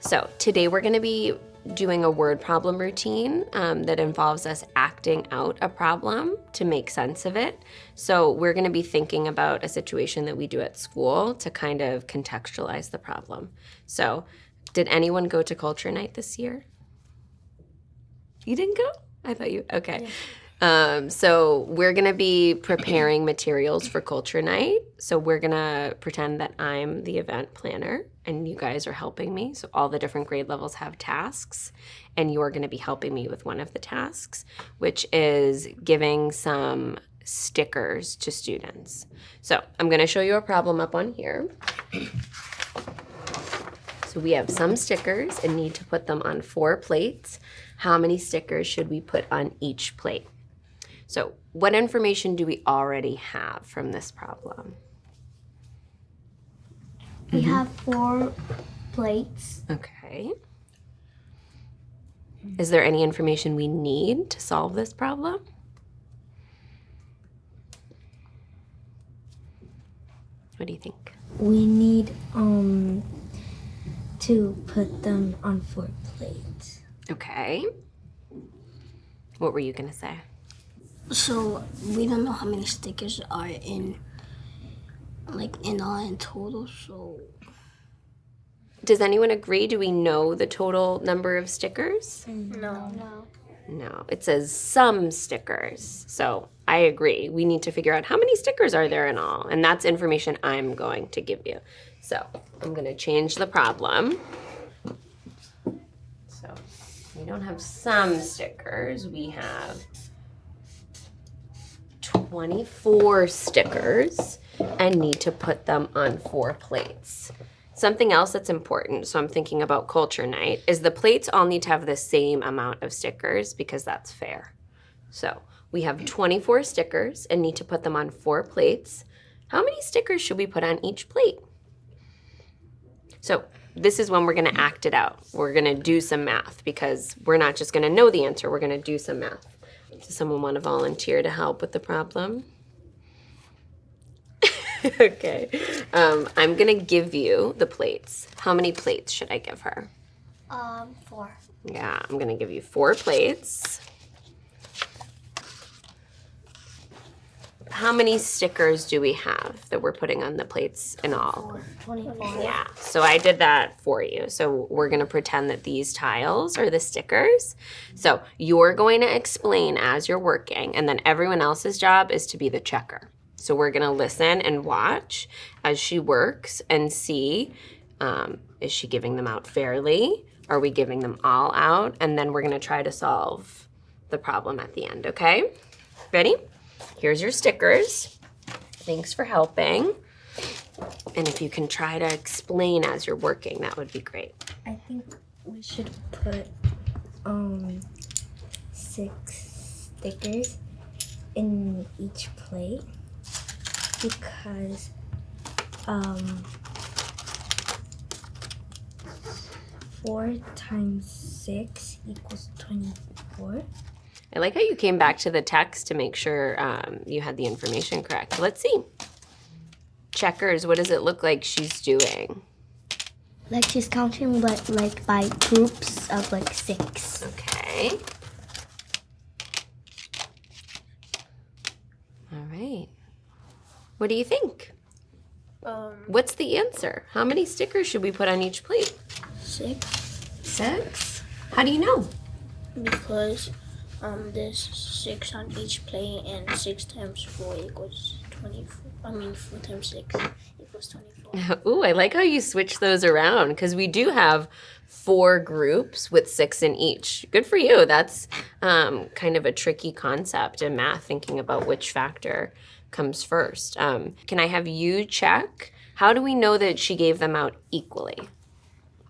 So today we're going to be doing a word problem routine that involves us acting out a problem to make sense of it. So we're going to be thinking about a situation that we do at school to kind of contextualize the problem. So did anyone go to culture night this year? You didn't go? I thought you, okay. Yeah. So we're going to be preparing materials for culture night. So we're going to pretend that I'm the event planner and you guys are helping me. So all the different grade levels have tasks and you're going to be helping me with one of the tasks, which is giving some stickers to students. So I'm going to show you a problem up on here. So we have some stickers and need to put them on 4 plates. How many stickers should we put on each plate? So what information do we already have from this problem? We have 4 plates. Okay. Is there any information we need to solve this problem? What do you think? We need to put them on 4 plates. Okay. What were you going to say? So we don't know how many stickers are in all in total, so. Does anyone agree? Do we know the total number of stickers? No. No, it says some stickers. So I agree. We need to figure out how many stickers are there in all. And that's information I'm going to give you. So I'm going to change the problem. So we don't have some stickers. We have 24 stickers and need to put them on 4 plates. Something else that's important, so I'm thinking about culture night, is the plates all need to have the same amount of stickers because that's fair. So we have 24 stickers and need to put them on 4 plates. How many stickers should we put on each plate? So this is when we're going to act it out. We're going to do some math because we're not just going to know the answer. We're going to do some math. Does someone want to volunteer to help with the problem? Okay. I'm going to give you the plates. How many plates should I give her? 4. Yeah, I'm going to give you 4 plates. How many stickers do we have that we're putting on the plates in all? 24. Yeah, so I did that for you. So we're going to pretend that these tiles are the stickers. So you're going to explain as you're working, and then everyone else's job is to be the checker. So we're going to listen and watch as she works and see, is she giving them out fairly? Are we giving them all out? And then we're going to try to solve the problem at the end, okay? Ready? Here's your stickers. Thanks for helping. And if you can try to explain as you're working, that would be great. I think we should put 6 stickers in each plate because 4 times 6 equals 24. I like how you came back to the text to make sure you had the information correct. Let's see. Checkers, what does it look like she's doing? Like she's counting like by groups of 6. Okay. All right. What do you think? What's the answer? How many stickers should we put on each plate? 6. 6? How do you know? Because there's 6 on each plate, and 6 times 4 equals 24. 4 times 6 equals 24. Ooh, I like how you switch those around because we do have 4 groups with 6 in each. Good for you. That's kind of a tricky concept in math, thinking about which factor comes first. Can I have you check? How do we know that she gave them out equally?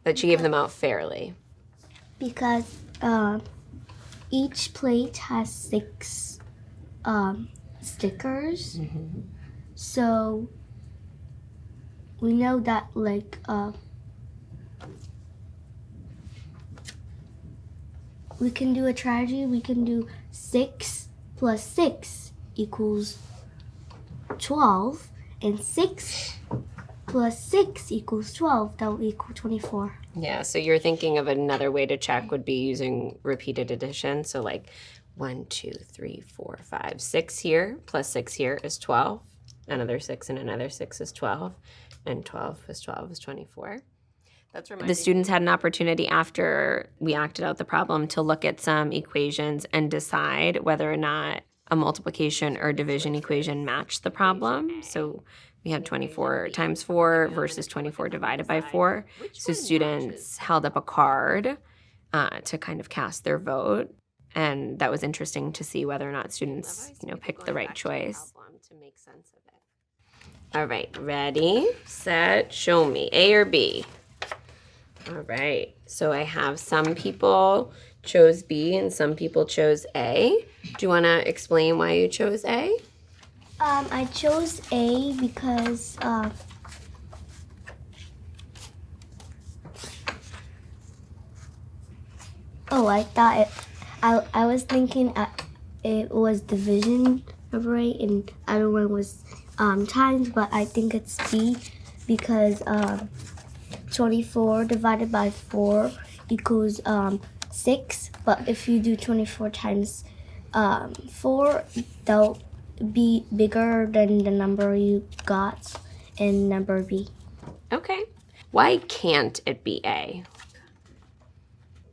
That she gave them out fairly? Because each plate has 6 stickers. Mm-hmm. So we know that we can do a strategy. We can do 6 plus 6 equals 12, and 6 plus 6 equals 12. That will equal 24. Yeah, so you're thinking of another way to check would be using repeated addition. So like 1, 2, 3, 4, 5, 6 here plus 6 here is 12. Another 6 and another 6 is 12. And 12 plus 12 is 24. The students had an opportunity after we acted out the problem to look at some equations and decide whether or not a multiplication or division equation matched the problem. So we had 24 times 4 versus 24 divided by 4. So students held up a card to kind of cast their vote. And that was interesting to see whether or not students, picked the right choice. To make sense of it. All right, ready, set, show me. A or B? All right, so I have some people chose B and some people chose A. Do you want to explain why you chose A? I chose A because I thought I was thinking it was division of right and other one was times, but I think it's B because 24 divided by 4 equals 6. But if you do 24 times 4, that'll be bigger than the number you got in number B. Okay. Why can't it be A?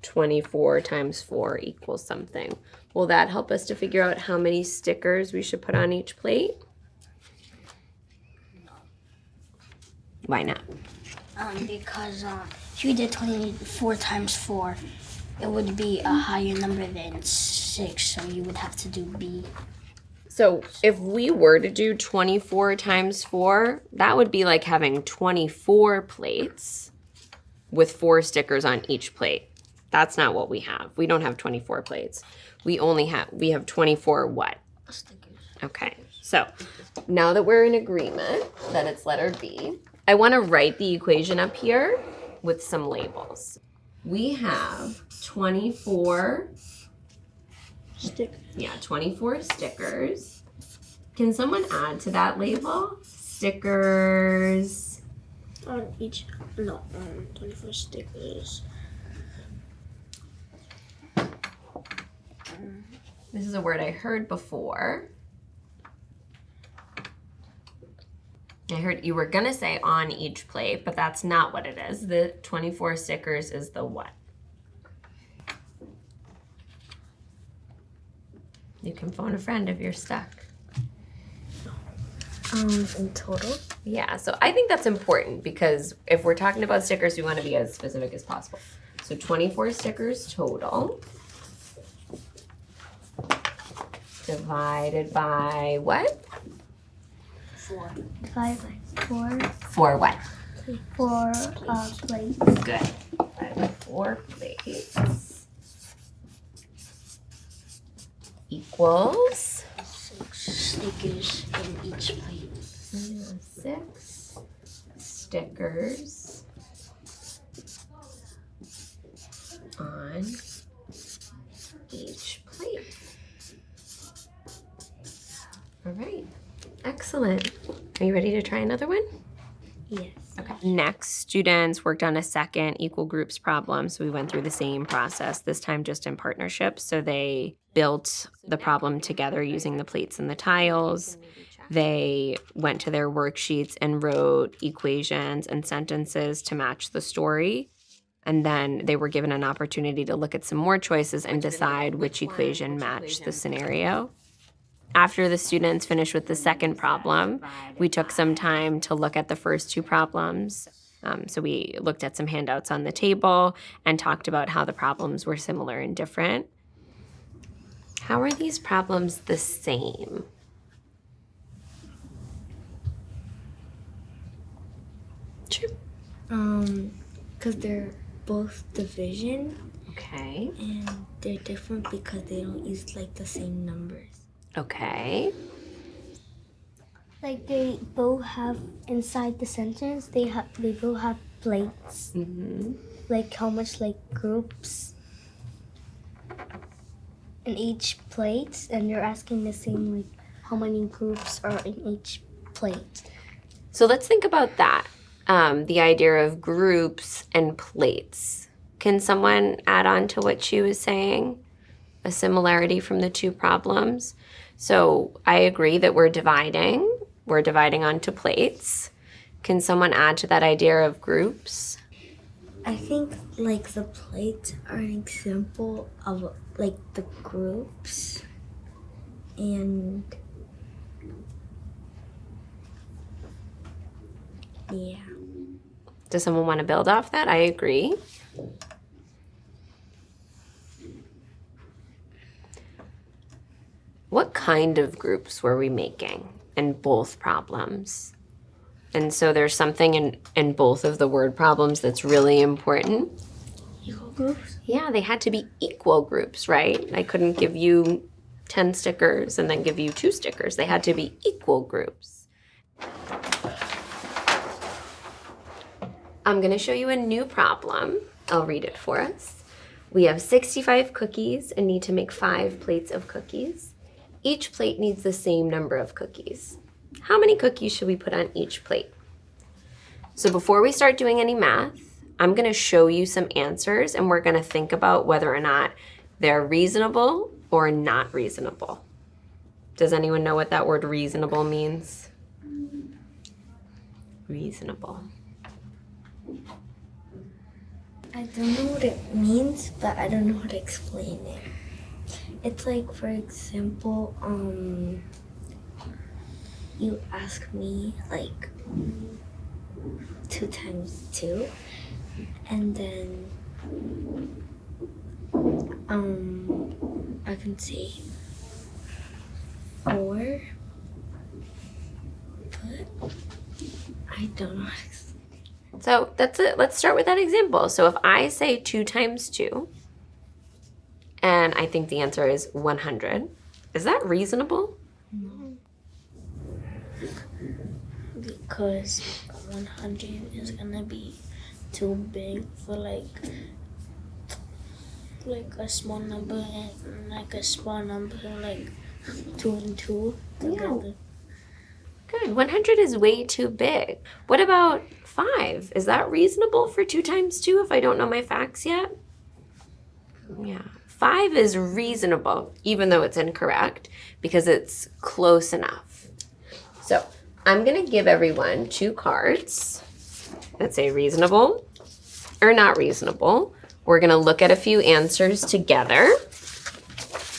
24 times 4 equals something. Will that help us to figure out how many stickers we should put on each plate? Why not? Because if you did 24 times 4, it would be a higher number than 6, so you would have to do B. So if we were to do 24 times 4, that would be like having 24 plates with 4 stickers on each plate. That's not what we have. We don't have 24 plates. We have 24 what? Stickers. Okay, so now that we're in agreement that it's letter B, I want to write the equation up here with some labels. We have 24 Stick. 24 stickers. Can someone add to that label? Stickers. On each, 24 stickers. This is a word I heard before. I heard you were gonna say on each plate, but that's not what it is. The 24 stickers is the what? You can phone a friend if you're stuck. In total? Yeah, so I think that's important because if we're talking about stickers, we want to be as specific as possible. So 24 stickers total. Divided by what? 4. Divided by 4. For what? 4 plates. Good. Divided by 4 plates. Equals 6 stickers in each plate. 6 stickers on each plate. All right, excellent. Are you ready to try another one? Yes. Okay. Next, students worked on a second equal groups problem. So we went through the same process, this time just in partnership. So they built the problem together using the plates and the tiles. They went to their worksheets and wrote equations and sentences to match the story. And then they were given an opportunity to look at some more choices and decide which equation matched the scenario. After the students finished with the second problem, we took some time to look at the first 2 problems. So we looked at some handouts on the table and talked about how the problems were similar and different. How are these problems the same? Sure. Because they're both division Okay. and they're different because they don't use like the same numbers. Okay. Like they both have inside the sentence. They both have plates. Mm-hmm. Like how much like groups in each plate, and you're asking the same like how many groups are in each plate. So let's think about that. the idea of groups and plates. Can someone add on to what she was saying? A similarity from the two problems. So I agree that we're dividing. We're dividing onto plates. Can someone add to that idea of groups? I think like the plates are an example of like the groups, and yeah. Does someone want to build off that? I agree. What kind of groups were we making in both problems? And so there's something in both of the word problems that's really important. Equal groups? Yeah, they had to be equal groups, right? I couldn't give you 10 stickers and then give you 2 stickers. They had to be equal groups. I'm going to show you a new problem. I'll read it for us. We have 65 cookies and need to make 5 plates of cookies. Each plate needs the same number of cookies. How many cookies should we put on each plate? So before we start doing any math, I'm going to show you some answers and we're going to think about whether or not they're reasonable or not reasonable. Does anyone know what that word reasonable means? Reasonable. I don't know what it means, but I don't know how to explain it. It's like, for example, you ask me like 2 times 2, and then I can say 4, but I don't know how to explain. So that's it. Let's start with that example. So if I say 2 times 2, and I think the answer is 100, is that reasonable? Because 100 is gonna be too big for like a small number, and like a small number like 2 and 2 together. Good. 100 is way too big. What about 5? Is that reasonable for 2 times 2 if I don't know my facts yet? Yeah. 5 is reasonable, even though it's incorrect, because it's close enough. So I'm going to give everyone 2 cards that say reasonable or not reasonable. We're going to look at a few answers together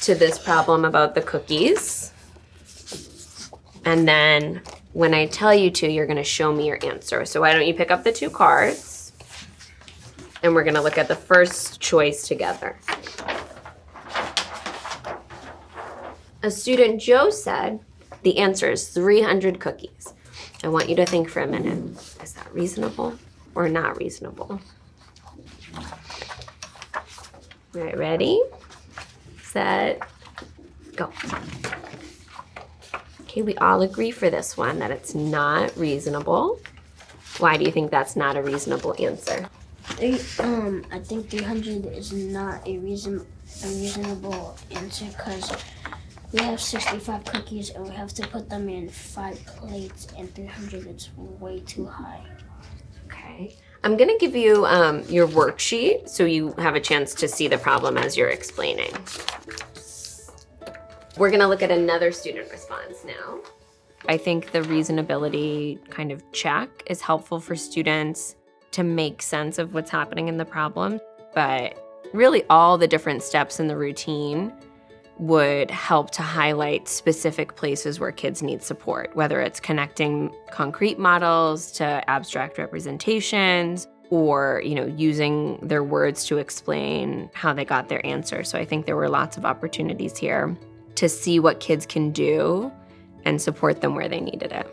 to this problem about the cookies. And then when I tell you to, you're going to show me your answer. So why don't you pick up the 2 cards, and we're going to look at the first choice together. A student, Joe, said the answer is 300 cookies. I want you to think for a minute. Is that reasonable or not reasonable? All right, ready, set, go. Okay, we all agree for this one that it's not reasonable. Why do you think that's not a reasonable answer? I think 300 is not a reasonable answer because we have 65 cookies and we have to put them in 5 plates, and 300 is way too high. Okay. I'm going to give you your worksheet so you have a chance to see the problem as you're explaining. We're going to look at another student response now. I think the reasonability kind of check is helpful for students to make sense of what's happening in the problem, but really all the different steps in the routine would help to highlight specific places where kids need support, whether it's connecting concrete models to abstract representations or, using their words to explain how they got their answer. So I think there were lots of opportunities here to see what kids can do and support them where they needed it.